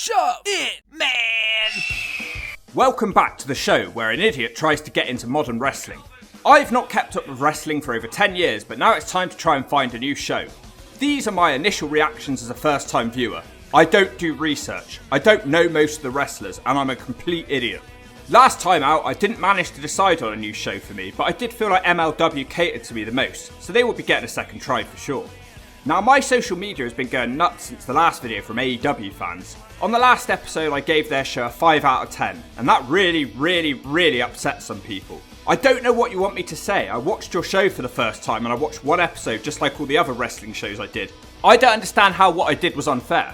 Shove it, man! Welcome back to the show where an idiot tries to get into modern wrestling. I've not kept up with wrestling for over 10 years, but now it's time to try and find a new show. These are my initial reactions as a first-time viewer. I don't do research, I don't know most of the wrestlers, and I'm a complete idiot. Last time out, I didn't manage to decide on a new show for me, but I did feel like MLW catered to me the most, so they will be getting a second try for sure. Now, my social media has been going nuts since the last video from AEW fans. On the last episode, I gave their show a 5 out of 10, and that really upset some people. I don't know what you want me to say. I watched your show for the first time, and I watched one episode just like all the other wrestling shows I did. I don't understand how what I did was unfair.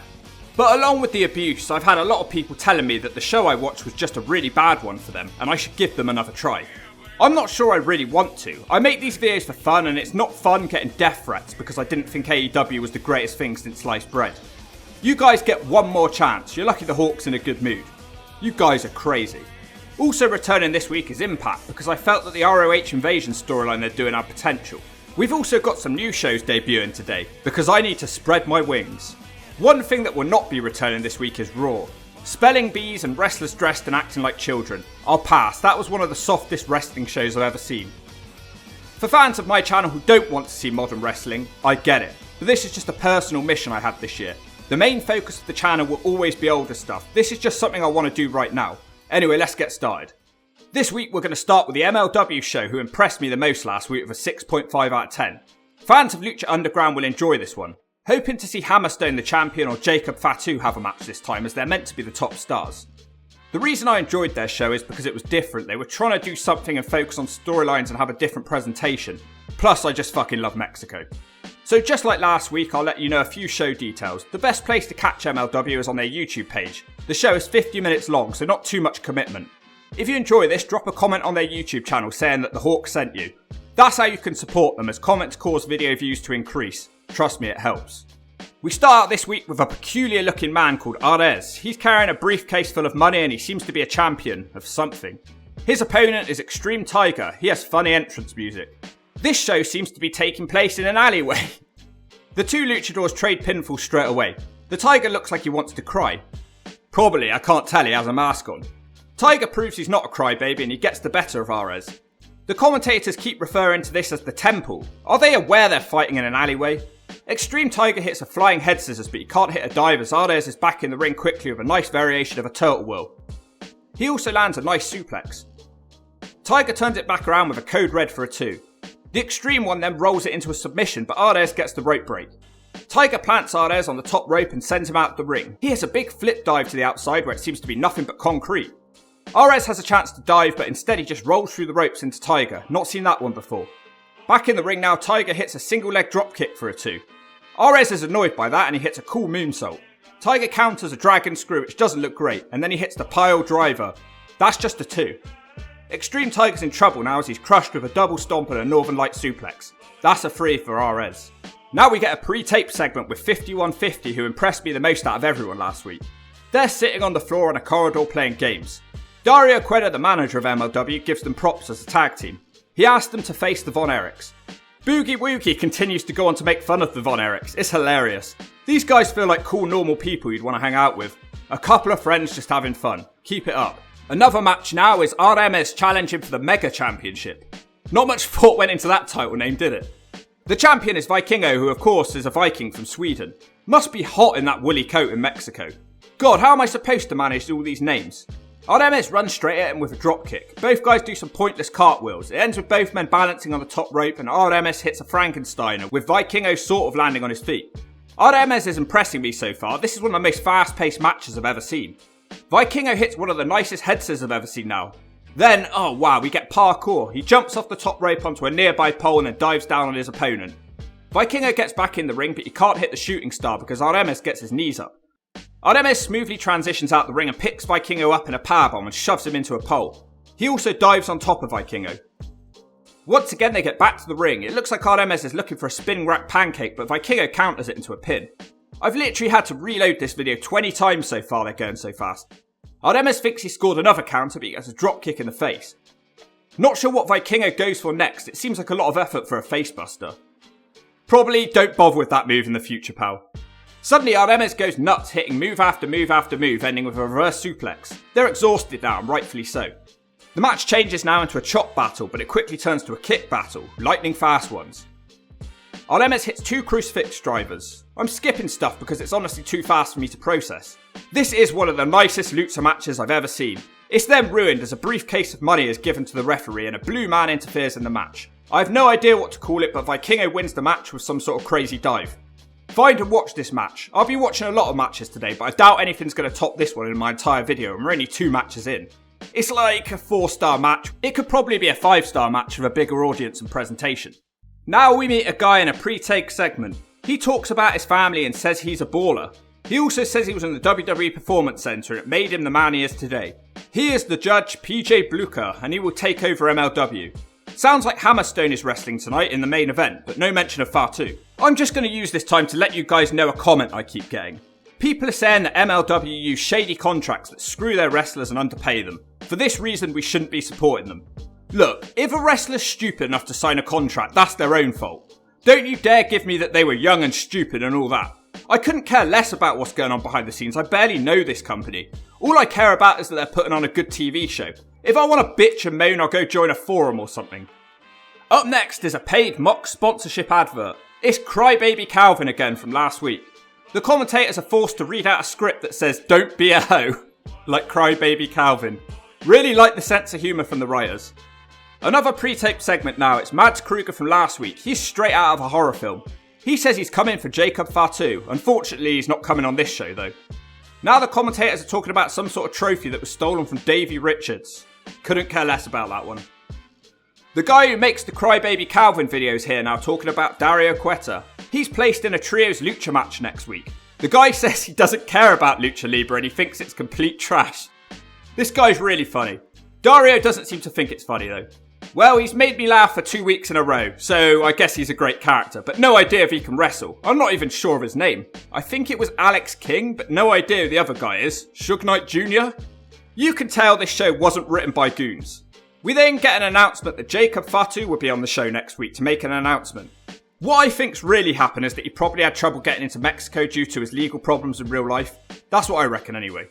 But along with the abuse, I've had a lot of people telling me that the show I watched was just a really bad one for them, and I should give them another try. I'm not sure I really want to. I make these videos for fun, and it's not fun getting death threats because I didn't think AEW was the greatest thing since sliced bread. You guys get one more chance. You're lucky the Hawk's in a good mood. You guys are crazy. Also returning this week is Impact, because I felt that the ROH Invasion storyline they're doing had potential. We've also got some new shows debuting today, because I need to spread my wings. One thing that will not be returning this week is Raw. Spelling bees and wrestlers dressed and acting like children. I'll pass, that was one of the softest wrestling shows I've ever seen. For fans of my channel who don't want to see modern wrestling, I get it. But this is just a personal mission I had this year. The main focus of the channel will always be older stuff. This is just something I want to do right now. Anyway, let's get started. This week we're going to start with the MLW show who impressed me the most last week with a 6.5 out of 10. Fans of Lucha Underground will enjoy this one. Hoping to see Hammerstone the champion or Jacob Fatu have a match this time, as they're meant to be the top stars. The reason I enjoyed their show is because it was different. They were trying to do something and focus on storylines and have a different presentation. Plus I just fucking love Mexico. So just like last week, I'll let you know a few show details. The best place to catch MLW is on their YouTube page. The show is 50 minutes long, so not too much commitment. If you enjoy this, drop a comment on their YouTube channel saying that the Hawk sent you. That's how you can support them, as comments cause video views to increase. Trust me, it helps. We start out this week with a peculiar looking man called Arez. He's carrying a briefcase full of money and he seems to be a champion of something. His opponent is Extreme Tiger. He has funny entrance music. This show seems to be taking place in an alleyway. The two luchadors trade pinfall straight away. The Tiger looks like he wants to cry. Probably, I can't tell, he has a mask on. Tiger proves he's not a crybaby and he gets the better of Arez. The commentators keep referring to this as the temple. Are they aware they're fighting in an alleyway? Extreme Tiger hits a flying head scissors, but he can't hit a dive as Arez is back in the ring quickly with a nice variation of a turtle whirl. He also lands a nice suplex. Tiger turns it back around with a code red for a 2. The Extreme one then rolls it into a submission, but Arez gets the rope break. Tiger plants Arez on the top rope and sends him out the ring. He has a big flip dive to the outside where it seems to be nothing but concrete. Arez has a chance to dive, but instead he just rolls through the ropes into Tiger. Not seen that one before. Back in the ring now, Tiger hits a single leg dropkick for a 2. Arez is annoyed by that and he hits a cool moonsault. Tiger counters a dragon screw which doesn't look great, and then he hits the pile driver. That's just a 2. Extreme Tiger's in trouble now as he's crushed with a double stomp and a Northern Light suplex. That's a 3 for Arez. Now we get a pre-tape segment with 5150 who impressed me the most out of everyone last week. They're sitting on the floor in a corridor playing games. Dario Cueto, the manager of MLW, gives them props as a tag team. He asked them to face the Von Erichs. Boogie Woogie continues to go on to make fun of the Von Erichs. It's hilarious. These guys feel like cool normal people you'd want to hang out with. A couple of friends just having fun. Keep it up. Another match now is RMS challenging for the Mega Championship. Not much thought went into that title name, did it? The champion is Vikingo, who of course is a Viking from Sweden. Must be hot in that woolly coat in Mexico. God, how am I supposed to manage all these names? RMS runs straight at him with a dropkick. Both guys do some pointless cartwheels. It ends with both men balancing on the top rope and RMS hits a Frankensteiner with Vikingo sort of landing on his feet. RMS is impressing me so far. This is one of the most fast-paced matches I've ever seen. Vikingo hits one of the nicest head scissors I've ever seen now. Then, oh wow, we get parkour. He jumps off the top rope onto a nearby pole and then dives down on his opponent. Vikingo gets back in the ring, but he can't hit the shooting star because RMS gets his knees up. RMS smoothly transitions out the ring and picks Vikingo up in a powerbomb and shoves him into a pole. He also dives on top of Vikingo. Once again they get back to the ring. It looks like RMS is looking for a spinning rack pancake, but Vikingo counters it into a pin. I've literally had to reload this video 20 times so far, they're going so fast. RMS thinks he scored another counter, but he gets a drop kick in the face. Not sure what Vikingo goes for next. It seems like a lot of effort for a facebuster. Probably don't bother with that move in the future, pal. Suddenly Artemis goes nuts, hitting move after move after move, ending with a reverse suplex. They're exhausted now, and rightfully so. The match changes now into a chop battle, but it quickly turns to a kick battle, lightning fast ones. Artemis hits 2 crucifix drivers. I'm skipping stuff because it's honestly too fast for me to process. This is one of the nicest lucha matches I've ever seen. It's then ruined as a briefcase of money is given to the referee and a blue man interferes in the match. I have no idea what to call it, but Vikingo wins the match with some sort of crazy dive. Find and watch this match. I'll be watching a lot of matches today, but I doubt anything's going to top this one in my entire video, and we're only 2 matches in. It's like a 4-star match. It could probably be a 5-star match with a bigger audience and presentation. Now we meet a guy in a pre-take segment. He talks about his family and says he's a baller. He also says he was in the WWE Performance Center and it made him the man he is today. He is the judge PJ Blucher and he will take over MLW. Sounds like Hammerstone is wrestling tonight in the main event, but no mention of Fatu. I'm just going to use this time to let you guys know a comment I keep getting. People are saying that MLW use shady contracts that screw their wrestlers and underpay them. For this reason, we shouldn't be supporting them. Look, if a wrestler's stupid enough to sign a contract, that's their own fault. Don't you dare give me that they were young and stupid and all that. I couldn't care less about what's going on behind the scenes. I barely know this company. All I care about is that they're putting on a good TV show. If I want to bitch and moan, I'll go join a forum or something. Up next is a paid mock sponsorship advert. It's Crybaby Calvin again from last week. The commentators are forced to read out a script that says, "Don't be a hoe," like Crybaby Calvin. Really like the sense of humour from the writers. Another pre-taped segment now, it's Mads Kruger from last week. He's straight out of a horror film. He says he's coming for Jacob Fatu. Unfortunately, he's not coming on this show though. Now the commentators are talking about some sort of trophy that was stolen from Davey Richards. Couldn't care less about that one. The guy who makes the Crybaby Calvin videos here now talking about Dario Cueta. He's placed in a trios lucha match next week. The guy says he doesn't care about Lucha Libre and he thinks it's complete trash. This guy's really funny. Dario doesn't seem to think it's funny though. Well, he's made me laugh for 2 weeks in a row, so I guess he's a great character, but no idea if he can wrestle. I'm not even sure of his name. I think it was Alex King, but no idea who the other guy is. Suge Knight Jr.? You can tell this show wasn't written by goons. We then get an announcement that Jacob Fatu will be on the show next week to make an announcement. What I think's really happened is that he probably had trouble getting into Mexico due to his legal problems in real life. That's what I reckon anyway.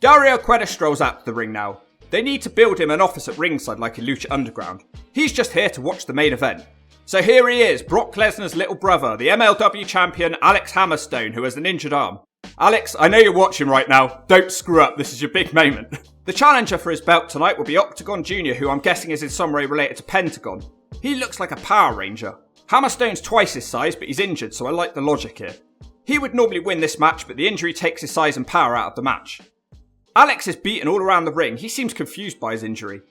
Dario Cueta strolls out to the ring now. They need to build him an office at ringside like in Lucha Underground. He's just here to watch the main event. So here he is, Brock Lesnar's little brother, the MLW champion Alex Hammerstone, who has an injured arm. Alex, I know you're watching right now. Don't screw up, this is your big moment. The challenger for his belt tonight will be Octagon Jr., who I'm guessing is in some way related to Pentagon. He looks like a Power Ranger. Hammerstone's twice his size, but he's injured, so I like the logic here. He would normally win this match, but the injury takes his size and power out of the match. Alex is beaten all around the ring. He seems confused by his injury.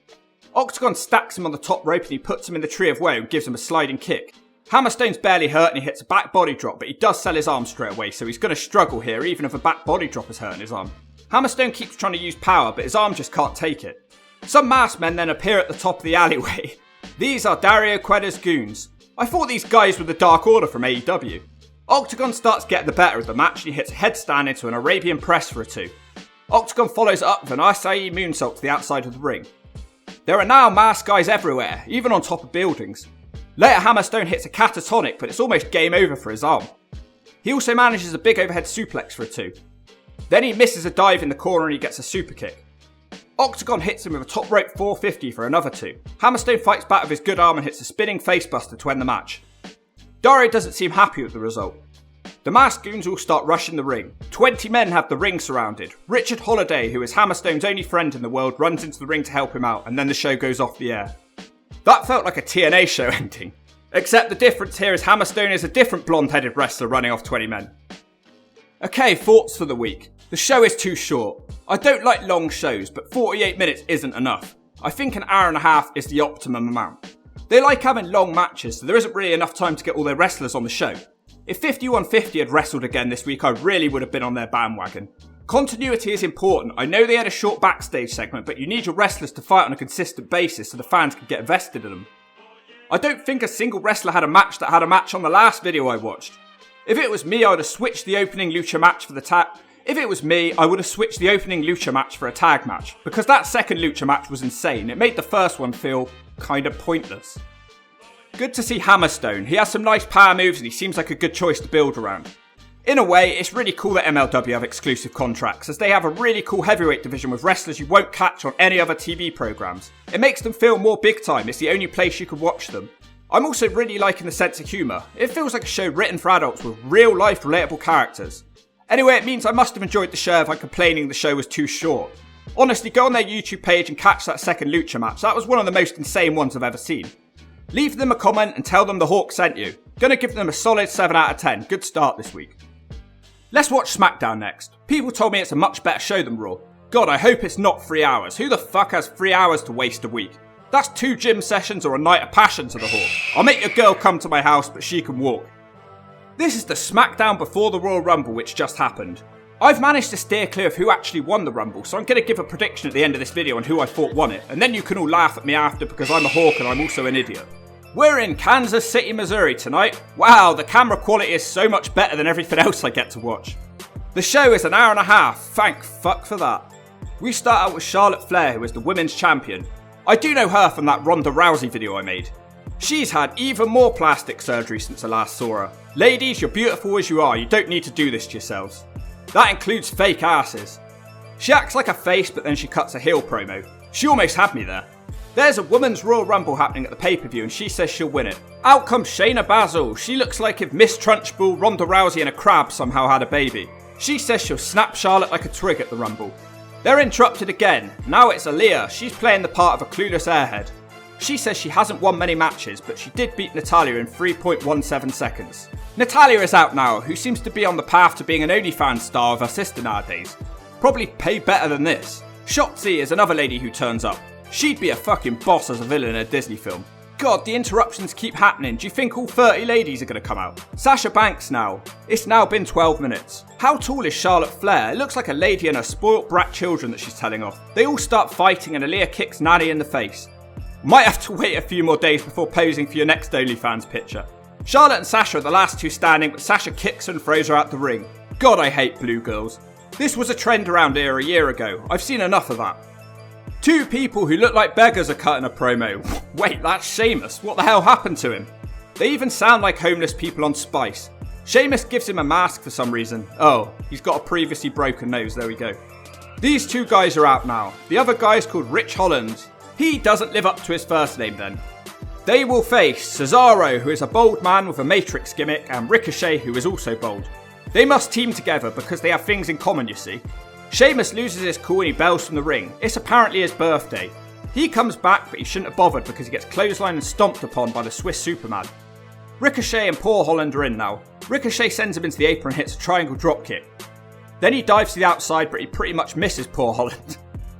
Octagon stacks him on the top rope and he puts him in the tree of woe and gives him a sliding kick. Hammerstone's barely hurt and he hits a back body drop, but he does sell his arm straight away, so he's going to struggle here even if a back body drop is hurting his arm. Hammerstone keeps trying to use power, but his arm just can't take it. Some masked men then appear at the top of the alleyway. These are Dario Cueta's goons. I thought these guys were the Dark Order from AEW. Octagon starts getting the better of the match and he hits a headstand into an Arabian press for a 2. Octagon follows it up with an Acai moonsault to the outside of the ring. There are now masked guys everywhere, even on top of buildings. Later Hammerstone hits a catatonic, but it's almost game over for his arm. He also manages a big overhead suplex for a 2. Then he misses a dive in the corner and he gets a super kick. Octagon hits him with a top rope 450 for another 2. Hammerstone fights back with his good arm and hits a spinning facebuster to end the match. Dario doesn't seem happy with the result. The masked goons all start rushing the ring. 20 men have the ring surrounded. Richard Holiday, who is Hammerstone's only friend in the world, runs into the ring to help him out, and then the show goes off the air. That felt like a TNA show ending. Except the difference here is Hammerstone is a different blonde-headed wrestler running off 20 men. Okay, thoughts for the week. The show is too short. I don't like long shows, but 48 minutes isn't enough. I think an hour and a half is the optimum amount. They like having long matches, so there isn't really enough time to get all their wrestlers on the show. If 5150 had wrestled again this week, I really would have been on their bandwagon. Continuity is important. I know they had a short backstage segment, but you need your wrestlers to fight on a consistent basis so the fans can get invested in them. I don't think a single wrestler had a match that had a match on the last video I watched. If it was me, I would have switched the opening lucha match for the tag. If it was me, I would have switched the opening lucha match for a tag match, because that second lucha match was insane. It made the first one feel kind of pointless. Good to see Hammerstone. He has some nice power moves and he seems like a good choice to build around. In a way, it's really cool that MLW have exclusive contracts, as they have a really cool heavyweight division with wrestlers you won't catch on any other TV programs. It makes them feel more big time, it's the only place you can watch them. I'm also really liking the sense of humour. It feels like a show written for adults with real life relatable characters. Anyway, it means I must have enjoyed the show if I'm complaining the show was too short. Honestly, go on their YouTube page and catch that second Lucha match, that was one of the most insane ones I've ever seen. Leave them a comment and tell them the Hawk sent you. Gonna give them a solid 7 out of 10, good start this week. Let's watch Smackdown next. People told me it's a much better show than Raw. God, I hope it's not 3 hours. Who the fuck has 3 hours to waste a week? That's 2 gym sessions or a night of passion to the Hawk. I'll make your girl come to my house, but she can walk. This is the Smackdown before the Royal Rumble which just happened. I've managed to steer clear of who actually won the Rumble, so I'm going to give a prediction at the end of this video on who I thought won it, and then you can all laugh at me after because I'm a Hawk and I'm also an idiot. We're in Kansas City, Missouri tonight. Wow, the camera quality is so much better than everything else I get to watch. The show is an hour and a half, thank fuck for that. We start out with Charlotte Flair, who is the women's champion. I do know her from that Ronda Rousey video I made. She's had even more plastic surgery since I last saw her. Ladies, you're beautiful as you are, you don't need to do this to yourselves. That includes fake asses. She acts like a face, but then she cuts a heel promo. She almost had me there. There's a women's Royal Rumble happening at the pay-per-view and she says she'll win it. Out comes Shayna Baszler. She looks like if Miss Trunchbull, Ronda Rousey and a crab somehow had a baby. She says she'll snap Charlotte like a twig at the Rumble. They're interrupted again. Now it's Aaliyah. She's playing the part of a clueless airhead. She says she hasn't won many matches, but she did beat Natalya in 3.17 seconds. Natalya is out now, who seems to be on the path to being an OnlyFans star of her sister nowadays. Probably pay better than this. Shotzi is another lady who turns up. She'd be a fucking boss as a villain in a Disney film. God, the interruptions keep happening. Do you think all 30 ladies are going to come out? Sasha Banks now. It's now been 12 minutes. How tall is Charlotte Flair? It looks like a lady and her spoilt brat children that she's telling off. They all start fighting and Aaliyah kicks Nanny in the face. Might have to wait a few more days before posing for your next OnlyFans picture. Charlotte and Sasha are the last two standing, but Sasha kicks her and throws her out the ring. God, I hate blue girls. This was a trend around here a year ago. I've seen enough of that. 2 people who look like beggars are cutting a promo. Wait, that's Sheamus. What the hell happened to him? They even sound like homeless people on Spice. Sheamus gives him a mask for some reason. Oh, he's got a previously broken nose. There we go. These 2 guys are out now. The other guy is called Rich Holland. He doesn't live up to his first name then. They will face Cesaro, who is a bold man with a Matrix gimmick, and Ricochet, who is also bold. They must team together because they have things in common, you see. Sheamus loses his cool and he bells from the ring. It's apparently his birthday. He comes back, but he shouldn't have bothered because he gets clotheslined and stomped upon by the Swiss Superman. Ricochet and Paul Holland are in now. Ricochet sends him into the apron and hits a triangle dropkick. Then he dives to the outside, but he pretty much misses Paul Holland.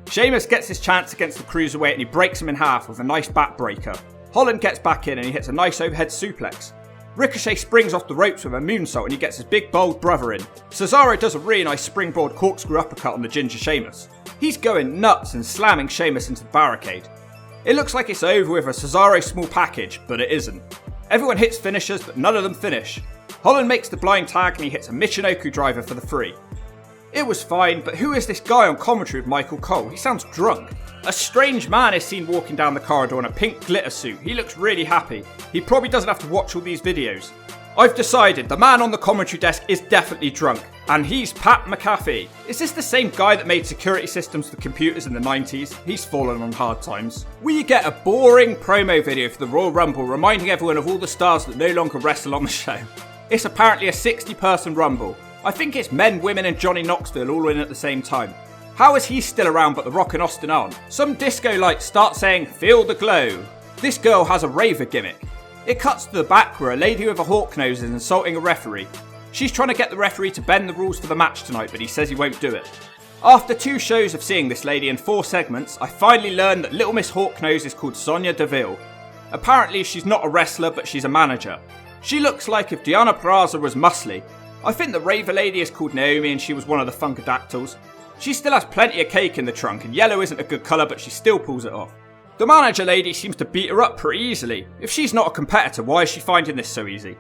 Sheamus gets his chance against the cruiserweight and he breaks him in half with a nice backbreaker. Holland gets back in and he hits a nice overhead suplex. Ricochet springs off the ropes with a moonsault and he gets his big bold brother in. Cesaro does a really nice springboard corkscrew uppercut on the ginger Sheamus. He's going nuts and slamming Sheamus into the barricade. It looks like it's over with a Cesaro small package, but it isn't. Everyone hits finishers, but none of them finish. Holland makes the blind tag and he hits a Michinoku driver for the 3. It was fine, but who is this guy on commentary with Michael Cole? He sounds drunk. A strange man is seen walking down the corridor in a pink glitter suit. He looks really happy. He probably doesn't have to watch all these videos. I've decided the man on the commentary desk is definitely drunk. And he's Pat McAfee. Is this the same guy that made security systems for computers in the 90s? He's fallen on hard times. We get a boring promo video for the Royal Rumble reminding everyone of all the stars that no longer wrestle on the show. It's apparently a 60-person Rumble. I think it's men, women and Johnny Knoxville all in at the same time. How is he still around but The Rock and Austin aren't? Some disco lights start saying, "Feel the glow." This girl has a raver gimmick. It cuts to the back where a lady with a hawk nose is insulting a referee. She's trying to get the referee to bend the rules for the match tonight, but he says he won't do it. After 2 shows of seeing this lady in 4 segments, I finally learned that Little Miss Hawknose is called Sonya Deville. Apparently she's not a wrestler, but she's a manager. She looks like if Deonna Purrazzo was muscly. I think the raver lady is called Naomi and she was one of the Funkadactyls. She still has plenty of cake in the trunk and yellow isn't a good colour, but she still pulls it off. The manager lady seems to beat her up pretty easily. If she's not a competitor, why is she finding this so easy?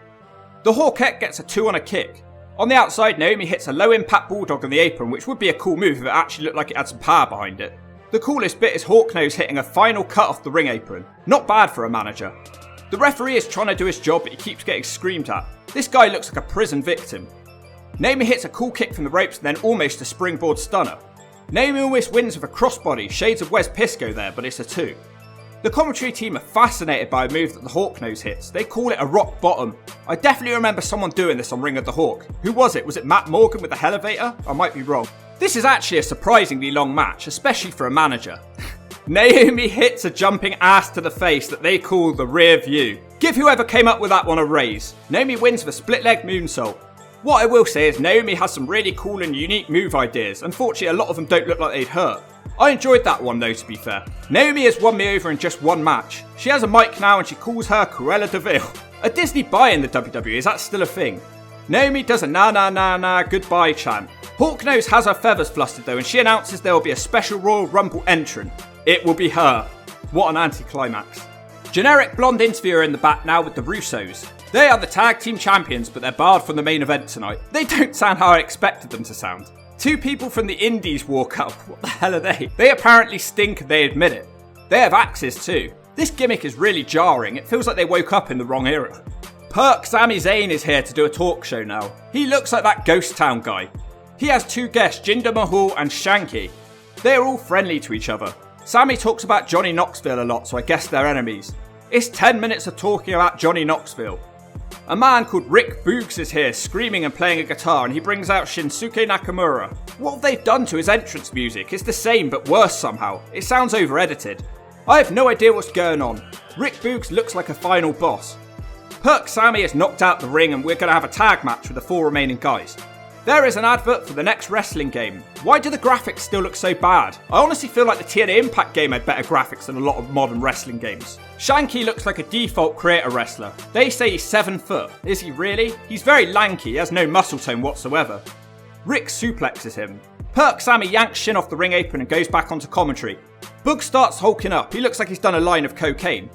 The Hawkette gets a 2 on a kick. On the outside, Naomi hits a low impact bulldog on the apron, which would be a cool move if it actually looked like it had some power behind it. The coolest bit is Hawknose hitting a final cut off the ring apron. Not bad for a manager. The referee is trying to do his job, but he keeps getting screamed at. This guy looks like a prison victim. Naomi hits a cool kick from the ropes and then almost a springboard stunner. Naomi almost wins with a crossbody, shades of Wes Pisco there, but it's a 2. The commentary team are fascinated by a move that the Hawk Nose hits. They call it a rock bottom. I definitely remember someone doing this on Ring of the Hawk. Who was it? Was it Matt Morgan with the Elevator? I might be wrong. This is actually a surprisingly long match, especially for a manager. Naomi hits a jumping ass to the face that they call the rear view. Give whoever came up with that one a raise. Naomi wins with a split leg moonsault. What I will say is Naomi has some really cool and unique move ideas. Unfortunately, a lot of them don't look like they'd hurt. I enjoyed that one though, to be fair. Naomi has won me over in just one match. She has a mic now and she calls her Cruella de Vil. A Disney buy in the WWE, is that still a thing? Naomi does a na na na na goodbye chant. Hawknose has her feathers flustered though and she announces there will be a special Royal Rumble entrant. It will be her. What an anticlimax. Generic blonde interviewer in the back now with the Russos. They are the tag team champions but they're barred from the main event tonight. They don't sound how I expected them to sound. 2 people from the Indies walk up. What the hell are they? They apparently stink and they admit it. They have axes too. This gimmick is really jarring. It feels like they woke up in the wrong era. Perk Sami Zayn is here to do a talk show now. He looks like that Ghost Town guy. He has 2 guests, Jinder Mahal and Shanky. They are all friendly to each other. Sami talks about Johnny Knoxville a lot, so I guess they're enemies. It's 10 minutes of talking about Johnny Knoxville. A man called Rick Boogs is here, screaming and playing a guitar, and he brings out Shinsuke Nakamura. What have they done to his entrance music? It's the same, but worse somehow. It sounds over-edited. I have no idea what's going on. Rick Boogs looks like a final boss. Perk Sami is knocked out the ring, and we're going to have a tag match with the 4 remaining guys. There is an advert for the next wrestling game. Why do the graphics still look so bad? I honestly feel like the TNA Impact game had better graphics than a lot of modern wrestling games. Shanky looks like a default creator wrestler. They say he's 7 foot. Is he really? He's very lanky, he has no muscle tone whatsoever. Rick suplexes him. Perk Sami yanks Shin off the ring apron and goes back onto commentary. Boog starts hulking up. He looks like he's done a line of cocaine.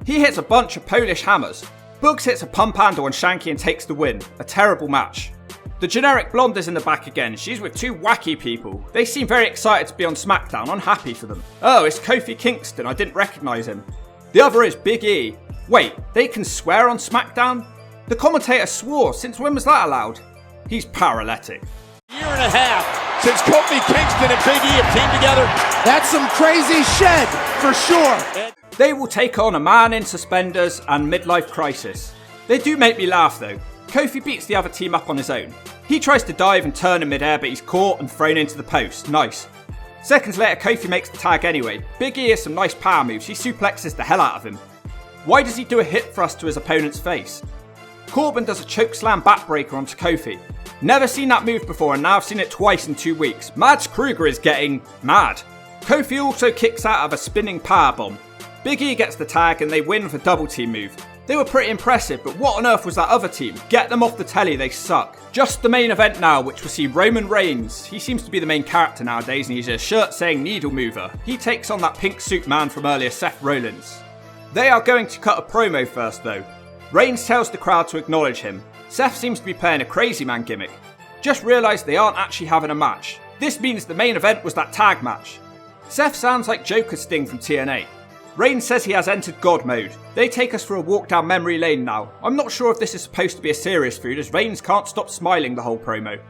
He hits a bunch of Polish hammers. Boogs hits a pump handle on Shanky and takes the win. A terrible match. The generic blonde is in the back again. She's with 2 wacky people. They seem very excited to be on Smackdown. I'm happy for them. Oh, it's Kofi Kingston. I didn't recognise him. The other is Big E. Wait, they can swear on Smackdown? The commentator swore. Since when was that allowed? He's paralytic. Year and a half since Kofi Kingston and Big E have teamed together. That's some crazy shit, for sure. They will take on a man in suspenders and midlife crisis. They do make me laugh though. Kofi beats the other team up on his own. He tries to dive and turn in midair, but he's caught and thrown into the post. Nice. Seconds later, Kofi makes the tag anyway. Big E has some nice power moves. He suplexes the hell out of him. Why does he do a hip thrust to his opponent's face? Corbin does a chokeslam backbreaker onto Kofi. Never seen that move before and now I've seen it twice in 2 weeks. Mads Kruger is getting mad. Kofi also kicks out of a spinning powerbomb. Big E gets the tag and they win with a double team move. They were pretty impressive, but what on earth was that other team? Get them off the telly, they suck. Just the main event now, which will see Roman Reigns. He seems to be the main character nowadays and he's a shirt saying needle mover. He takes on that pink suit man from earlier, Seth Rollins. They are going to cut a promo first though. Reigns tells the crowd to acknowledge him. Seth seems to be playing a crazy man gimmick. Just realised they aren't actually having a match. This means the main event was that tag match. Seth sounds like Joker Sting from TNA. Reigns says he has entered God mode. They take us for a walk down memory lane now. I'm not sure if this is supposed to be a serious feud as Reigns can't stop smiling the whole promo.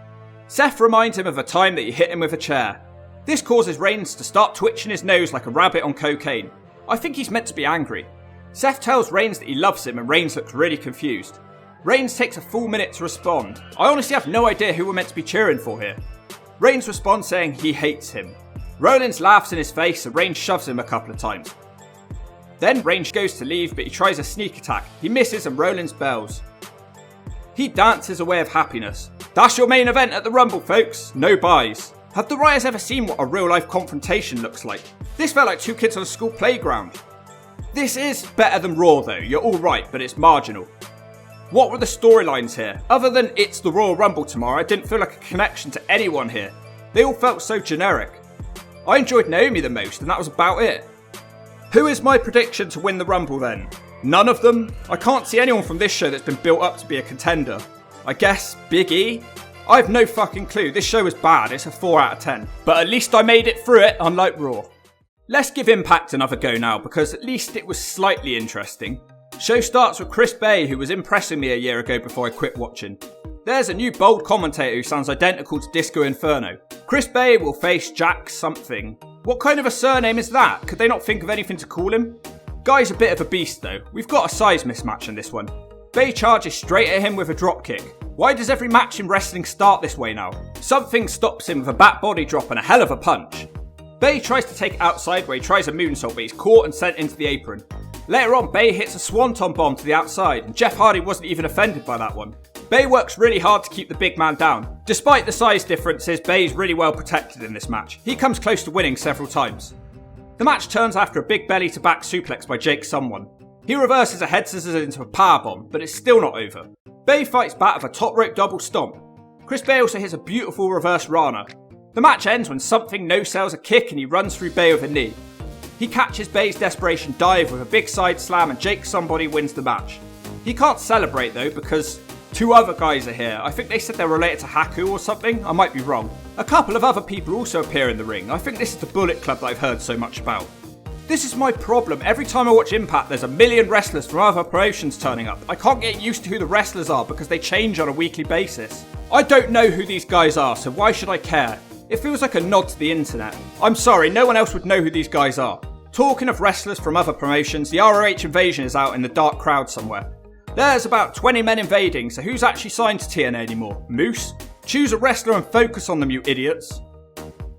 Seth reminds him of a time that he hit him with a chair. This causes Reigns to start twitching his nose like a rabbit on cocaine. I think he's meant to be angry. Seth tells Reigns that he loves him and Reigns looks really confused. Reigns takes a full minute to respond. I honestly have no idea who we're meant to be cheering for here. Reigns responds saying he hates him. Rollins laughs in his face and Reigns shoves him a couple of times. Then Reigns goes to leave, but he tries a sneak attack. He misses and Rollins bells. He dances away of happiness. That's your main event at the Rumble, folks. No buys. Have the writers ever seen what a real-life confrontation looks like? This felt like 2 kids on a school playground. This is better than Raw though. You're all right, but it's marginal. What were the storylines here? Other than it's the Royal Rumble tomorrow, I didn't feel like a connection to anyone here. They all felt so generic. I enjoyed Naomi the most, and that was about it. Who is my prediction to win the Rumble then? None of them? I can't see anyone from this show that's been built up to be a contender. I guess Big E? I have no fucking clue. This show was bad. It's a 4 out of 10. But at least I made it through it, unlike Raw. Let's give Impact another go now, because at least it was slightly interesting. Show starts with Chris Bay, who was impressing me a year ago before I quit watching. There's a new bold commentator who sounds identical to Disco Inferno. Chris Bay will face Jack something. What kind of a surname is that? Could they not think of anything to call him? Guy's a bit of a beast though. We've got a size mismatch in this one. Bay charges straight at him with a dropkick. Why does every match in wrestling start this way now? Something stops him with a back body drop and a hell of a punch. Bay tries to take it outside where he tries a moonsault, but he's caught and sent into the apron. Later on, Bay hits a swanton bomb to the outside, and Jeff Hardy wasn't even offended by that one. Bay works really hard to keep the big man down. Despite the size differences, Bay's really well protected in this match. He comes close to winning several times. The match turns after a big belly to back suplex by Jake Someone. He reverses a head scissors into a powerbomb, but it's still not over. Bay fights back with a top rope double stomp. Chris Bay also hits a beautiful reverse Rana. The match ends when Something no-sells a kick and he runs through Bay with a knee. He catches Bay's desperation dive with a big side slam and Jake Somebody wins the match. He can't celebrate though because two other guys are here. I think they said they're related to Haku or something. I might be wrong. A couple of other people also appear in the ring. I think this is the Bullet Club that I've heard so much about. This is my problem. Every time I watch Impact, there's a million wrestlers from other promotions turning up. I can't get used to who the wrestlers are because they change on a weekly basis. I don't know who these guys are, so why should I care? It feels like a nod to the internet. I'm sorry, no one else would know who these guys are. Talking of wrestlers from other promotions, the ROH invasion is out in the dark crowd somewhere. There's about 20 men invading, so who's actually signed to TNA anymore? Moose? Choose a wrestler and focus on them, you idiots.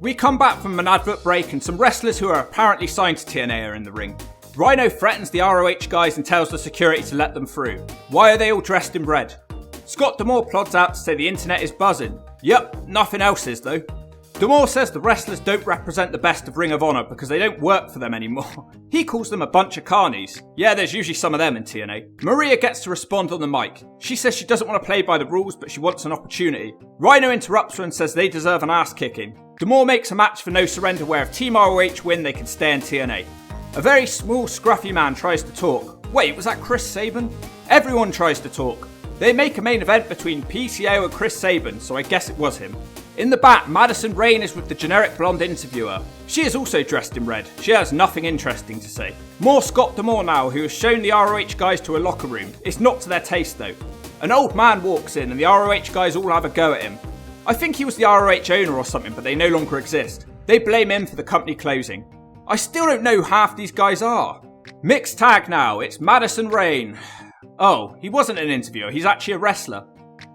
We come back from an advert break and some wrestlers who are apparently signed to TNA are in the ring. Rhino threatens the ROH guys and tells the security to let them through. Why are they all dressed in red? Scott D'Amore plods out to say the internet is buzzing. Yep, nothing else is though. D'Amore says the wrestlers don't represent the best of Ring of Honor because they don't work for them anymore. He calls them a bunch of carnies. Yeah, there's usually some of them in TNA. Maria gets to respond on the mic. She says she doesn't want to play by the rules, but she wants an opportunity. Rhino interrupts her and says they deserve an ass kicking. D'Amore makes a match for no surrender where if Team ROH win, they can stay in TNA. A very small, scruffy man tries to talk. Wait, was that Chris Sabin? Everyone tries to talk. They make a main event between PCO and Chris Sabin, so I guess it was him. In the back, Madison Rayne is with the generic blonde interviewer. She is also dressed in red. She has nothing interesting to say. More Scott D'Amore now, who has shown the ROH guys to a locker room. It's not to their taste though. An old man walks in and the ROH guys all have a go at him. I think he was the ROH owner or something, but they no longer exist. They blame him for the company closing. I still don't know who half these guys are. Mixed tag now, it's Madison Rayne. Oh, he wasn't an interviewer, he's actually a wrestler.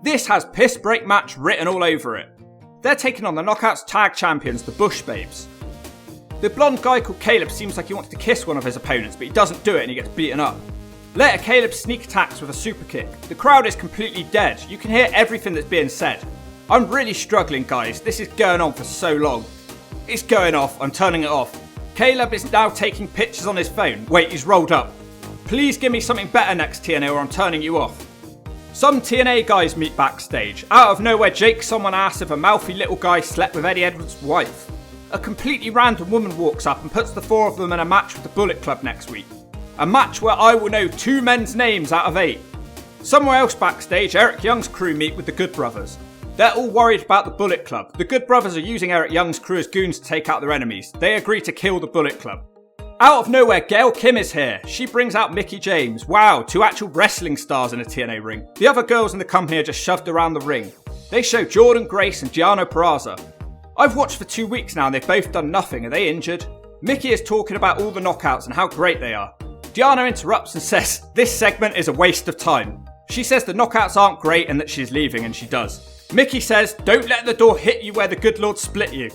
This has piss break match written all over it. They're taking on the Knockouts tag champions, the Bush Babes. The blonde guy called Caleb seems like he wants to kiss one of his opponents, but he doesn't do it and he gets beaten up. Later, Caleb sneak attacks with a super kick. The crowd is completely dead. You can hear everything that's being said. I'm really struggling, guys. This is going on for so long. It's going off. I'm turning it off. Caleb is now taking pictures on his phone. Wait, he's rolled up. Please give me something better next TNA or I'm turning you off. Some TNA guys meet backstage. Out of nowhere, Jake Someone asks if a mouthy little guy slept with Eddie Edwards' wife. A completely random woman walks up and puts the four of them in a match with the Bullet Club next week. A match where I will know 2 men's names out of 8. Somewhere else backstage, Eric Young's crew meet with the Good Brothers. They're all worried about the Bullet Club. The Good Brothers are using Eric Young's crew as goons to take out their enemies. They agree to kill the Bullet Club. Out of nowhere, Gail Kim is here. She brings out Mickie James. Wow, 2 actual wrestling stars in a TNA ring. The other girls in the company are just shoved around the ring. They show Jordan Grace and Gianno Peraza. I've watched for 2 weeks now and they've both done nothing. Are they injured? Mickie is talking about all the knockouts and how great they are. Gianno interrupts and says, this segment is a waste of time. She says the knockouts aren't great and that she's leaving, and she does. Mickie says, don't let the door hit you where the good Lord split you.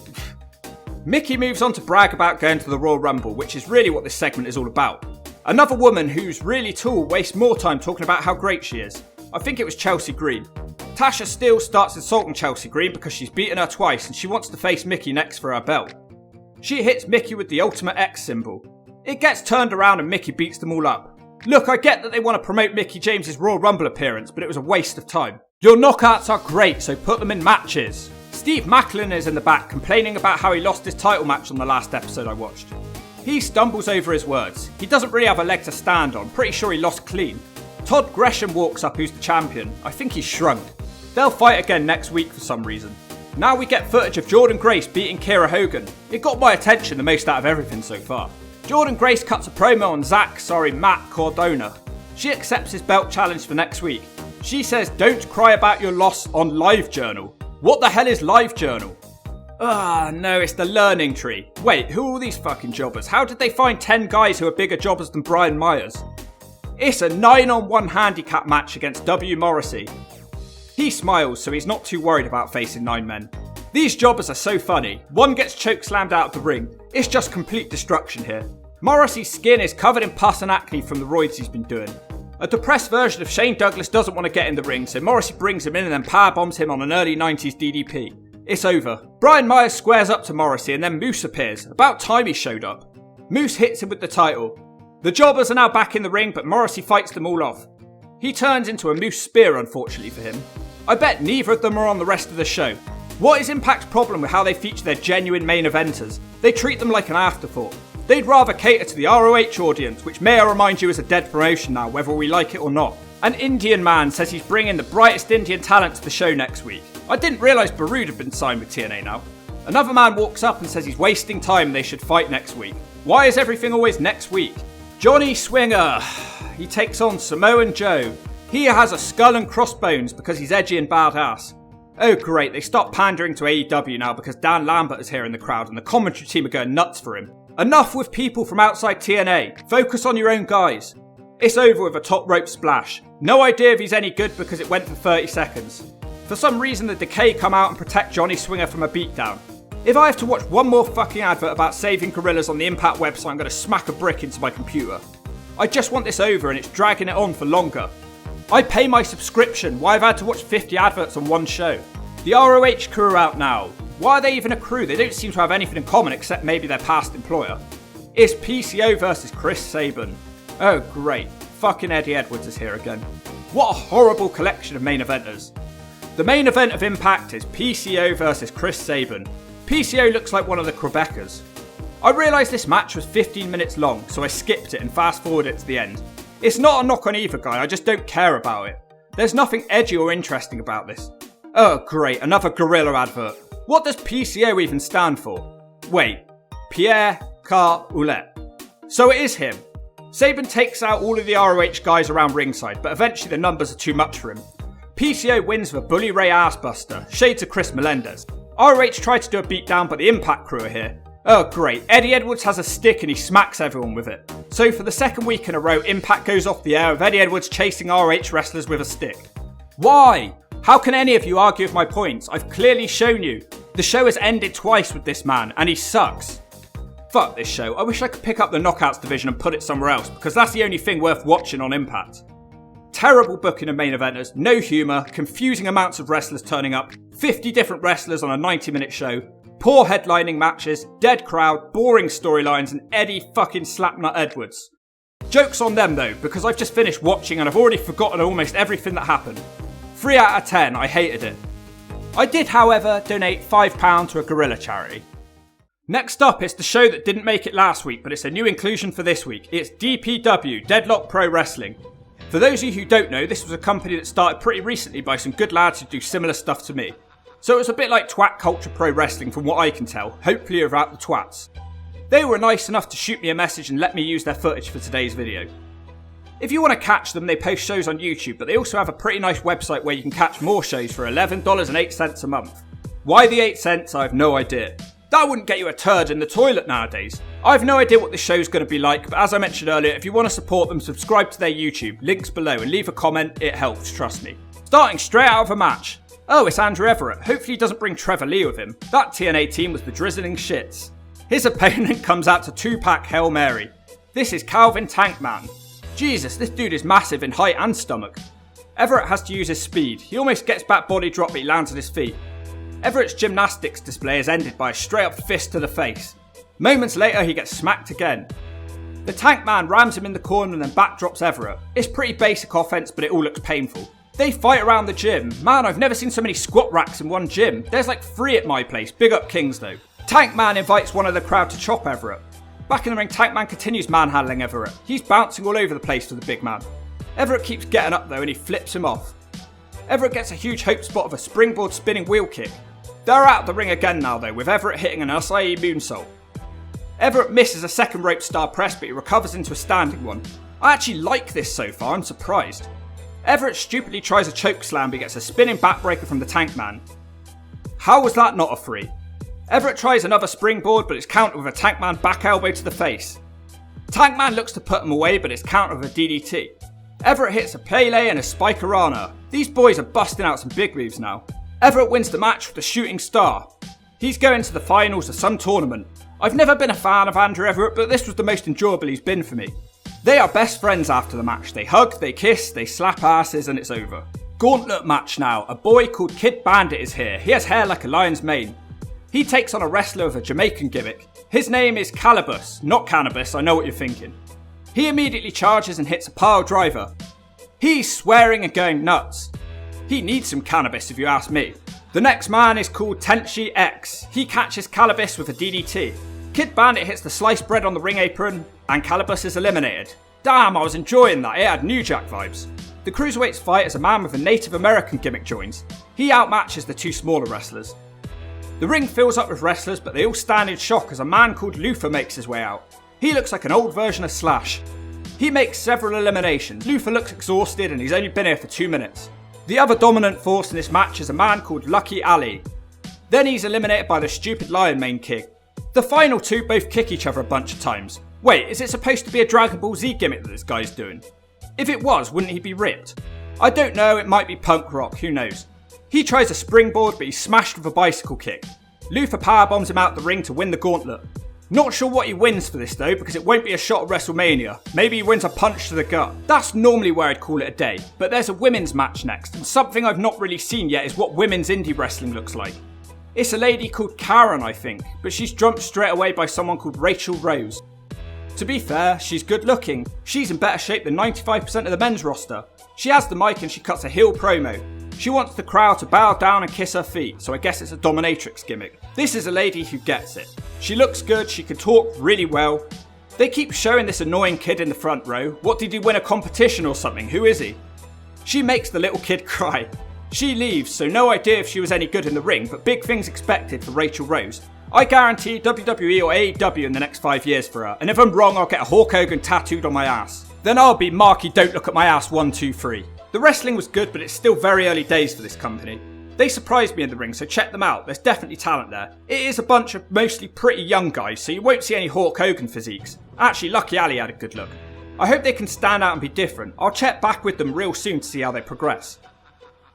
Mickie moves on to brag about going to the Royal Rumble, which is really what this segment is all about. Another woman who's really tall wastes more time talking about how great she is. I think it was Chelsea Green. Tasha Steele starts insulting Chelsea Green because she's beaten her twice and she wants to face Mickie next for her belt. She hits Mickie with the Ultimate X symbol. It gets turned around and Mickie beats them all up. Look, I get that they want to promote Mickie James' Royal Rumble appearance, but it was a waste of time. Your knockouts are great, so put them in matches. Steve Macklin is in the back complaining about how he lost his title match on the last episode I watched. He stumbles over his words. He doesn't really have a leg to stand on, pretty sure he lost clean. Todd Gresham walks up, who's the champion. I think he's shrunk. They'll fight again next week for some reason. Now we get footage of Jordan Grace beating Kiera Hogan. It got my attention the most out of everything so far. Jordan Grace cuts a promo on Matt Cardona. She accepts his belt challenge for next week. She says don't cry about your loss on LiveJournal. What the hell is LiveJournal? No, it's the learning tree. Wait, who are all these fucking jobbers? How did they find 10 guys who are bigger jobbers than Brian Myers? It's a 9-on-1 handicap match against W. Morrissey. He smiles, so he's not too worried about facing 9 men. These jobbers are so funny. One gets chokeslammed out of the ring. It's just complete destruction here. Morrissey's skin is covered in pus and acne from the roids he's been doing. A depressed version of Shane Douglas doesn't want to get in the ring, so Morrissey brings him in and then powerbombs him on an early 90s DDP. It's over. Brian Myers squares up to Morrissey and then Moose appears. About time he showed up. Moose hits him with the title. The jobbers are now back in the ring, but Morrissey fights them all off. He turns into a Moose spear, unfortunately for him. I bet neither of them are on the rest of the show. What is Impact's problem with how they feature their genuine main eventers? They treat them like an afterthought. They'd rather cater to the ROH audience, which may I remind you is a dead promotion now, whether we like it or not. An Indian man says he's bringing the brightest Indian talent to the show next week. I didn't realise Barood had been signed with TNA now. Another man walks up and says he's wasting time and they should fight next week. Why is everything always next week? Johnny Swinger. He takes on Samoan Joe. He has a skull and crossbones because he's edgy and badass. Oh great, they stop pandering to AEW now because Dan Lambert is here in the crowd and the commentary team are going nuts for him. Enough with people from outside TNA. Focus on your own guys. It's over with a top rope splash. No idea if he's any good because it went for 30 seconds. For some reason the Decay come out and protect Johnny Swinger from a beatdown. If I have to watch one more fucking advert about saving gorillas on the Impact website, I'm going to smack a brick into my computer. I just want this over and it's dragging it on for longer. I pay my subscription. Why have I had to watch 50 adverts on one show? The ROH crew are out now. Why are they even a crew? They don't seem to have anything in common except maybe their past employer. It's PCO versus Chris Sabin. Oh great, fucking Eddie Edwards is here again. What a horrible collection of main eventers. The main event of Impact is PCO versus Chris Sabin. PCO looks like one of the Quebecers. I realised this match was 15 minutes long, so I skipped it and fast forwarded it to the end. It's not a knock on either guy, I just don't care about it. There's nothing edgy or interesting about this. Oh great, another gorilla advert. What does PCO even stand for? Wait, Pierre Car Ouellet. So it is him. Sabin takes out all of the ROH guys around ringside, but eventually the numbers are too much for him. PCO wins with a Bully Ray assbuster, shades of Chris Melendez. ROH tried to do a beatdown, but the Impact crew are here. Oh great, Eddie Edwards has a stick and he smacks everyone with it. So for the second week in a row, Impact goes off the air with Eddie Edwards chasing ROH wrestlers with a stick. Why? How can any of you argue with my points? I've clearly shown you. The show has ended twice with this man, and he sucks. Fuck this show. I wish I could pick up the Knockouts division and put it somewhere else, because that's the only thing worth watching on Impact. Terrible booking of main eventers, no humour, confusing amounts of wrestlers turning up, 50 different wrestlers on a 90-minute show, poor headlining matches, dead crowd, boring storylines, and Eddie fucking Slapnut Edwards. Joke's on them though, because I've just finished watching and I've already forgotten almost everything that happened. 3 out of 10, I hated it. I did, however, donate £5 to a gorilla charity. Next up, it's the show that didn't make it last week, but it's a new inclusion for this week. It's DPW, Deadlock Pro Wrestling. For those of you who don't know, this was a company that started pretty recently by some good lads who do similar stuff to me. So it was a bit like Twat Culture Pro Wrestling from what I can tell, hopefully without the twats. They were nice enough to shoot me a message and let me use their footage for today's video. If you want to catch them, they post shows on YouTube, but they also have a pretty nice website where you can catch more shows for $11.08 a month. Why the 8 cents, I have no idea. That wouldn't get you a turd in the toilet nowadays. I have no idea what this show's going to be like, but as I mentioned earlier, if you want to support them, subscribe to their YouTube, links below, and leave a comment, it helps, trust me. Starting straight out of a match. Oh, it's Andrew Everett. Hopefully he doesn't bring Trevor Lee with him. That TNA team was the drizzling shits. His opponent comes out to 2-pack Hail Mary. This is Calvin Tankman. Jesus, this dude is massive in height and stomach. Everett has to use his speed. He almost gets back body drop, but he lands on his feet. Everett's gymnastics display is ended by a straight up fist to the face. Moments later, he gets smacked again. The Tank Man rams him in the corner and then backdrops Everett. It's pretty basic offense, but it all looks painful. They fight around the gym. Man, I've never seen so many squat racks in one gym. There's like 3 at my place. Big up Kings though. Tank Man invites one of the crowd to chop Everett. Back in the ring, Tank Man continues manhandling Everett. He's bouncing all over the place to the big man. Everett keeps getting up though and he flips him off. Everett gets a huge hope spot of a springboard spinning wheel kick. They're out of the ring again now though, with Everett hitting an Acai moonsault. Everett misses a second rope star press, but he recovers into a standing one. I actually like this so far, I'm surprised. Everett stupidly tries a choke slam but gets a spinning backbreaker from the Tank Man. How was that not a free? Everett tries another springboard but it's countered with a Tank Man back elbow to the face. Tank Man looks to put him away but it's countered with a DDT. Everett hits a Pele and a Spikerana. These boys are busting out some big moves now. Everett wins the match with a shooting star. He's going to the finals of some tournament. I've never been a fan of Andrew Everett, but this was the most enjoyable he's been for me. They are best friends after the match. They hug, they kiss, they slap asses and it's over. Gauntlet match now. A boy called Kid Bandit is here. He has hair like a lion's mane. He takes on a wrestler with a Jamaican gimmick. His name is Calabus, not Cannabis, I know what you're thinking. He immediately charges and hits a pile driver. He's swearing and going nuts. He needs some cannabis if you ask me. The next man is called Tenchi X. He catches Calabus with a DDT. Kid Bandit hits the sliced bread on the ring apron and Calabus is eliminated. Damn, I was enjoying that, it had New Jack vibes. The Cruiserweights fight as a man with a Native American gimmick joins. He outmatches the two smaller wrestlers. The ring fills up with wrestlers, but they all stand in shock as a man called Luther makes his way out. He looks like an old version of Slash. He makes several eliminations. Luther looks exhausted and he's only been here for 2 minutes. The other dominant force in this match is a man called Lucky Ali. Then he's eliminated by the stupid Lion Mane kick. The final two both kick each other a bunch of times. Wait, is it supposed to be a Dragon Ball Z gimmick that this guy's doing? If it was, wouldn't he be ripped? I don't know, it might be punk rock, who knows. He tries a springboard but he's smashed with a bicycle kick. Luther powerbombs him out the ring to win the gauntlet. Not sure what he wins for this though, because it won't be a shot at WrestleMania. Maybe he wins a punch to the gut. That's normally where I'd call it a day, but there's a women's match next, and something I've not really seen yet is what women's indie wrestling looks like. It's a lady called Karen, I think, but she's jumped straight away by someone called Rachel Rose. To be fair, she's good looking. She's in better shape than 95% of the men's roster. She has the mic and she cuts a heel promo. She wants the crowd to bow down and kiss her feet, so I guess it's a dominatrix gimmick. This is a lady who gets it. She looks good, she can talk really well. They keep showing this annoying kid in the front row. What, did he win a competition or something? Who is he? She makes the little kid cry. She leaves, so no idea if she was any good in the ring, but big things expected for Rachel Rose. I guarantee WWE or AEW in the next 5 years for her, and if I'm wrong I'll get a Hulk Hogan tattooed on my ass. Then I'll be Marky Don't Look at My Ass 1, 2, 3. The wrestling was good, but it's still very early days for this company. They surprised me in the ring, so check them out. There's definitely talent there. It is a bunch of mostly pretty young guys, so you won't see any Hulk Hogan physiques. Actually, Lucky Ali had a good look. I hope they can stand out and be different. I'll check back with them real soon to see how they progress.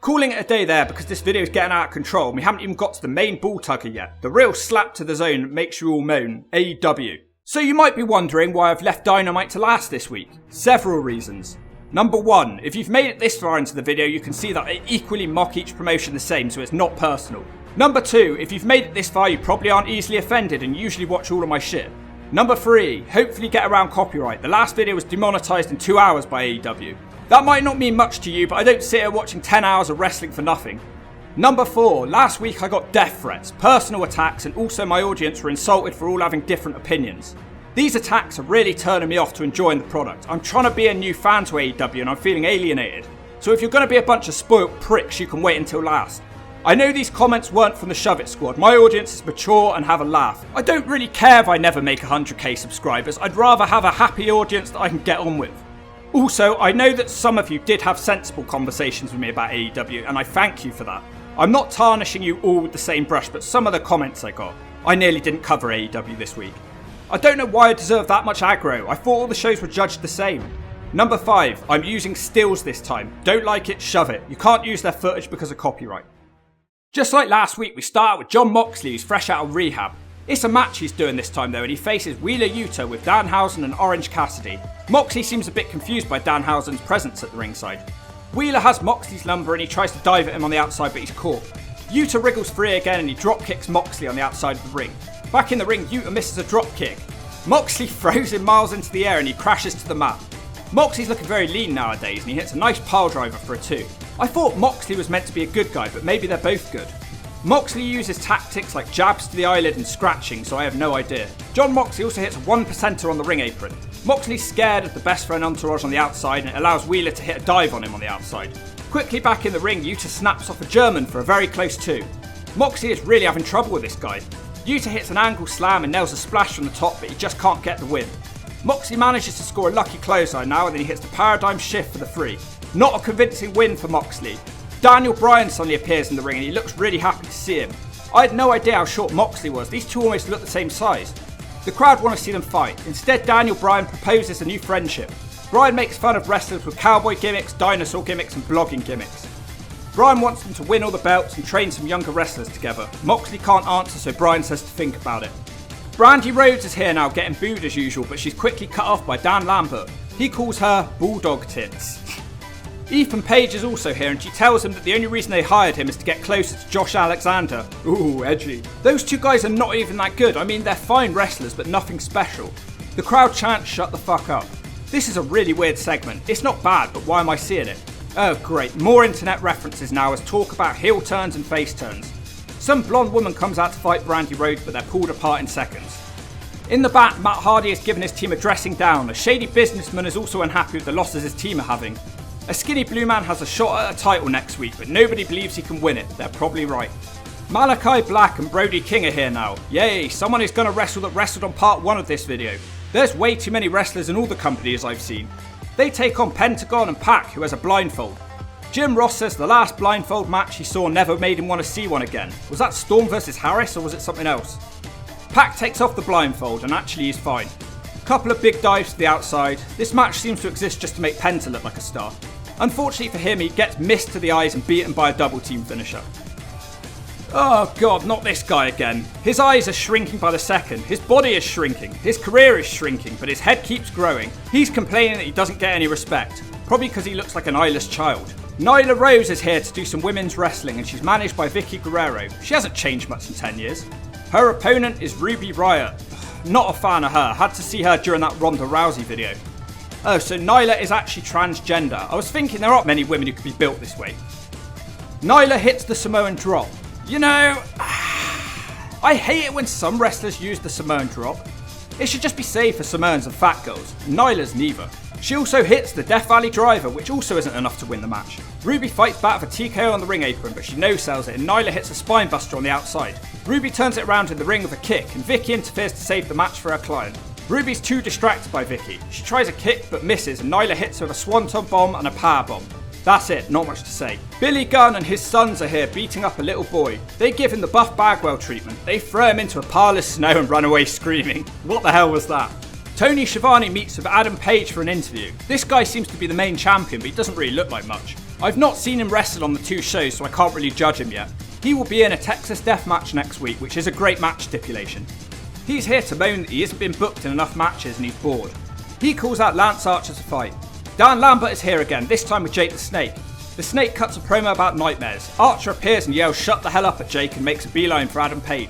Calling it a day there because this video is getting out of control and we haven't even got to the main ball tugger yet. The real slap to the zone that makes you all moan, AEW. So you might be wondering why I've left Dynamite to last this week. Several reasons. Number 1, if you've made it this far into the video, you can see that I equally mock each promotion the same, so it's not personal. Number 2, if you've made it this far, you probably aren't easily offended and usually watch all of my shit. Number 3, hopefully get around copyright. The last video was demonetized in 2 hours by AEW. That might not mean much to you, but I don't sit here watching 10 hours of wrestling for nothing. Number 4, last week I got death threats, personal attacks, and also my audience were insulted for all having different opinions. These attacks are really turning me off to enjoying the product. I'm trying to be a new fan to AEW and I'm feeling alienated. So if you're going to be a bunch of spoilt pricks, you can wait until last. I know these comments weren't from the Shove It squad. My audience is mature and have a laugh. I don't really care if I never make 100k subscribers. I'd rather have a happy audience that I can get on with. Also, I know that some of you did have sensible conversations with me about AEW and I thank you for that. I'm not tarnishing you all with the same brush, but some of the comments I got. I nearly didn't cover AEW this week. I don't know why I deserve that much aggro. I thought all the shows were judged the same. Number 5, I'm using stills this time. Don't like it, shove it. You can't use their footage because of copyright. Just like last week, we start with Jon Moxley, who's fresh out of rehab. It's a match he's doing this time though, and he faces Wheeler Yuta with Danhausen and Orange Cassidy. Moxley seems a bit confused by Danhausen's presence at the ringside. Wheeler has Moxley's number and he tries to dive at him on the outside, but he's caught. Yuta wriggles free again and he drop kicks Moxley on the outside of the ring. Back in the ring, Yuta misses a drop kick. Moxley throws him miles into the air and he crashes to the mat. Moxley's looking very lean nowadays and he hits a nice pile driver for a 2. I thought Moxley was meant to be a good guy, but maybe they're both good. Moxley uses tactics like jabs to the eyelid and scratching, so I have no idea. Jon Moxley also hits a 1%er on the ring apron. Moxley's scared of the best friend entourage on the outside and it allows Wheeler to hit a dive on him on the outside. Quickly back in the ring, Yuta snaps off a German for a very close 2. Moxley is really having trouble with this guy. Yuta hits an angle slam and nails a splash from the top, but he just can't get the win. Moxley manages to score a lucky clothesline now and then he hits the paradigm shift for the 3. Not a convincing win for Moxley. Daniel Bryan suddenly appears in the ring and he looks really happy to see him. I had no idea how short Moxley was. These two almost look the same size. The crowd want to see them fight. Instead, Daniel Bryan proposes a new friendship. Bryan makes fun of wrestlers with cowboy gimmicks, dinosaur gimmicks and blogging gimmicks. Bryan wants them to win all the belts and train some younger wrestlers together. Moxley can't answer, so Bryan says to think about it. Brandy Rhodes is here now, getting booed as usual, but she's quickly cut off by Dan Lambert. He calls her bulldog tits. Ethan Page is also here and she tells him that the only reason they hired him is to get closer to Josh Alexander. Ooh, edgy. Those two guys are not even that good. I mean, they're fine wrestlers, but nothing special. The crowd chants, "Shut the fuck up." This is a really weird segment. It's not bad, but why am I seeing it? Oh great, more internet references now as talk about heel turns and face turns. Some blonde woman comes out to fight Brandy Rhodes, but they're pulled apart in seconds. In the back, Matt Hardy has given his team a dressing down. A shady businessman is also unhappy with the losses his team are having. A skinny blue man has a shot at a title next week, but nobody believes he can win it. They're probably right. Malachi Black and Brody King are here now. Yay, someone is going to wrestle that wrestled on part 1 of this video. There's way too many wrestlers in all the companies I've seen. They take on Pentagon and Pac, who has a blindfold. Jim Ross says the last blindfold match he saw never made him want to see one again. Was that Storm vs Harris or was it something else? Pac takes off the blindfold and actually he's fine. Couple of big dives to the outside. This match seems to exist just to make Penta look like a star. Unfortunately for him, he gets missed to the eyes and beaten by a double team finisher. Oh god, not this guy again. His eyes are shrinking by the second, his body is shrinking, his career is shrinking, but his head keeps growing. He's complaining that he doesn't get any respect, probably because he looks like an eyeless child. Nyla Rose is here to do some women's wrestling and she's managed by Vicky Guerrero. She hasn't changed much in 10 years. Her opponent is Ruby Riott. Not a fan of her, had to see her during that Ronda Rousey video. Oh, so Nyla is actually transgender. I was thinking there aren't many women who could be built this way. Nyla hits the Samoan drop. You know, I hate it when some wrestlers use the Samoan drop. It should just be safe for Samoans and fat girls. Nyla's neither. She also hits the Death Valley Driver, which also isn't enough to win the match. Ruby fights back for TKO on the ring apron, but she no-sells it and Nyla hits a spine buster on the outside. Ruby turns it around in the ring with a kick and Vicky interferes to save the match for her client. Ruby's too distracted by Vicky. She tries a kick but misses and Nyla hits her with a swanton bomb and a power bomb. That's it, not much to say. Billy Gunn and his sons are here beating up a little boy. They give him the Buff Bagwell treatment. They throw him into a pile of snow and run away screaming. What the hell was that? Tony Schiavone meets with Adam Page for an interview. This guy seems to be the main champion, but he doesn't really look like much. I've not seen him wrestle on the 2 shows, so I can't really judge him yet. He will be in a Texas Death Match next week, which is a great match stipulation. He's here to moan that he hasn't been booked in enough matches and he's bored. He calls out Lance Archer to fight. Dan Lambert is here again, this time with Jake the Snake. The Snake cuts a promo about nightmares. Archer appears and yells "shut the hell up" at Jake and makes a beeline for Adam Page.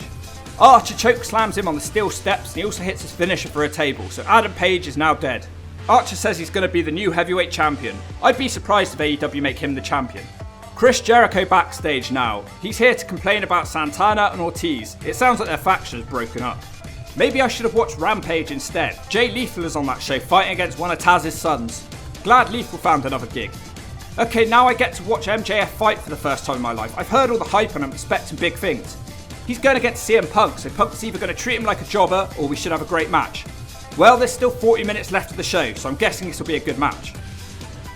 Archer choke slams him on the steel steps and he also hits his finisher for a table, so Adam Page is now dead. Archer says he's going to be the new heavyweight champion. I'd be surprised if AEW make him the champion. Chris Jericho backstage now. He's here to complain about Santana and Ortiz. It sounds like their faction has broken up. Maybe I should have watched Rampage instead. Jay Lethal is on that show fighting against one of Taz's sons. Glad Lethal found another gig. Okay, now I get to watch MJF fight for the first time in my life. I've heard all the hype and I'm expecting big things. He's going against CM Punk, so Punk's either going to treat him like a jobber or we should have a great match. Well, there's still 40 minutes left of the show, so I'm guessing this will be a good match.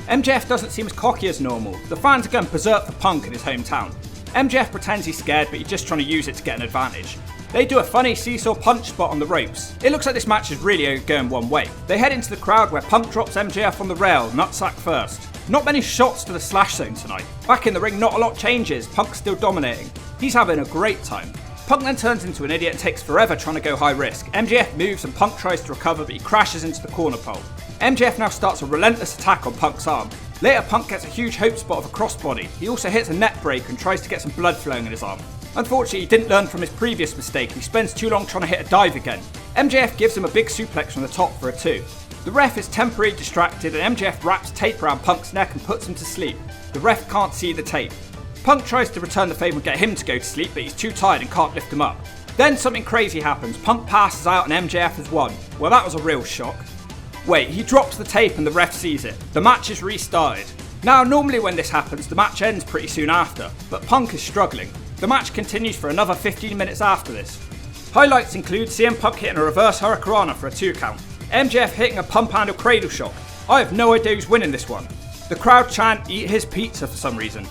MJF doesn't seem as cocky as normal. The fans are going berserk for Punk in his hometown. MJF pretends he's scared, but he's just trying to use it to get an advantage. They do a funny seesaw punch spot on the ropes. It looks like this match is really going one way. They head into the crowd where Punk drops MJF on the rail, nutsack first. Not many shots to the slash zone tonight. Back in the ring, not a lot changes. Punk's still dominating. He's having a great time. Punk then turns into an idiot and takes forever trying to go high risk. MJF moves and Punk tries to recover, but he crashes into the corner pole. MJF now starts a relentless attack on Punk's arm. Later, Punk gets a huge hope spot of a crossbody. He also hits a neck break and tries to get some blood flowing in his arm. Unfortunately, he didn't learn from his previous mistake and he spends too long trying to hit a dive again. MJF gives him a big suplex from the top for a 2. The ref is temporarily distracted and MJF wraps tape around Punk's neck and puts him to sleep. The ref can't see the tape. Punk tries to return the favour and get him to go to sleep, but he's too tired and can't lift him up. Then something crazy happens. Punk passes out and MJF has won. Well, that was a real shock. Wait, he drops the tape and the ref sees it. The match is restarted. Now, normally when this happens, the match ends pretty soon after, but Punk is struggling. The match continues for another 15 minutes after this. Highlights include CM Punk hitting a reverse hurricanrana for a 2 count. MJF hitting a pump handle cradle shock. I have no idea who's winning this one. The crowd chant "Eat his pizza" for some reason.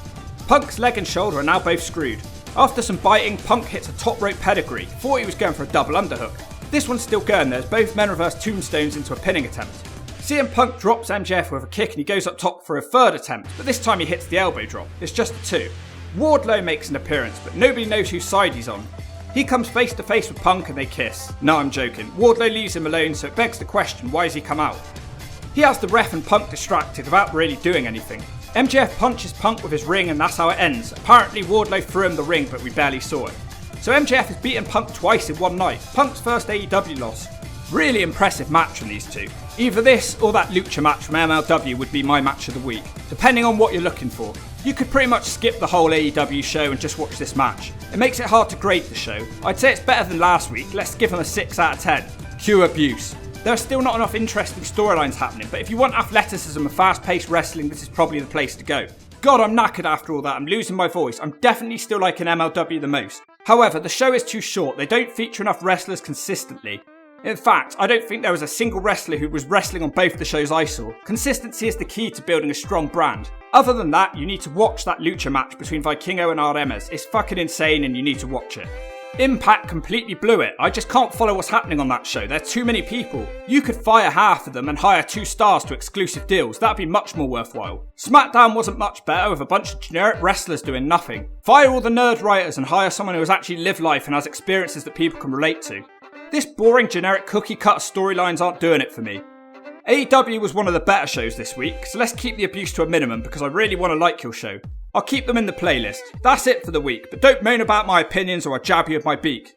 Punk's leg and shoulder are now both screwed. After some biting, Punk hits a top rope pedigree. Thought he was going for a double underhook. This one's still going though, as both men reverse tombstones into a pinning attempt. CM Punk drops MJF with a kick and he goes up top for a third attempt, but this time he hits the elbow drop. It's just a 2. Wardlow makes an appearance, but nobody knows whose side he's on. He comes face to face with Punk and they kiss. No, I'm joking. Wardlow leaves him alone, so it begs the question, why has he come out? He has the ref and Punk distracted without really doing anything. MJF punches Punk with his ring and that's how it ends. Apparently Wardlow threw him the ring, but we barely saw it. So MJF has beaten Punk twice in one night. Punk's first AEW loss. Really impressive match from these two. Either this or that lucha match from MLW would be my match of the week, depending on what you're looking for. You could pretty much skip the whole AEW show and just watch this match. It makes it hard to grade the show. I'd say it's better than last week, let's give them a 6 out of 10. Cue abuse. There are still not enough interesting storylines happening, but if you want athleticism and fast-paced wrestling, this is probably the place to go. God, I'm knackered after all that, I'm losing my voice. I'm definitely still liking MLW the most. However, the show is too short, they don't feature enough wrestlers consistently. In fact, I don't think there was a single wrestler who was wrestling on both the shows I saw. Consistency is the key to building a strong brand. Other than that, you need to watch that lucha match between Vikingo and RMS. It's fucking insane and you need to watch it. Impact completely blew it. I just can't follow what's happening on that show. There are too many people. You could fire half of them and hire 2 stars to exclusive deals. That'd be much more worthwhile. Smackdown wasn't much better with a bunch of generic wrestlers doing nothing. Fire all the nerd writers and hire someone who has actually lived life and has experiences that people can relate to. This boring generic cookie cutter storylines aren't doing it for me. AEW was one of the better shows this week, so let's keep the abuse to a minimum because I really want to like your show. I'll keep them in the playlist. That's it for the week, but don't moan about my opinions or I jab you with my beak.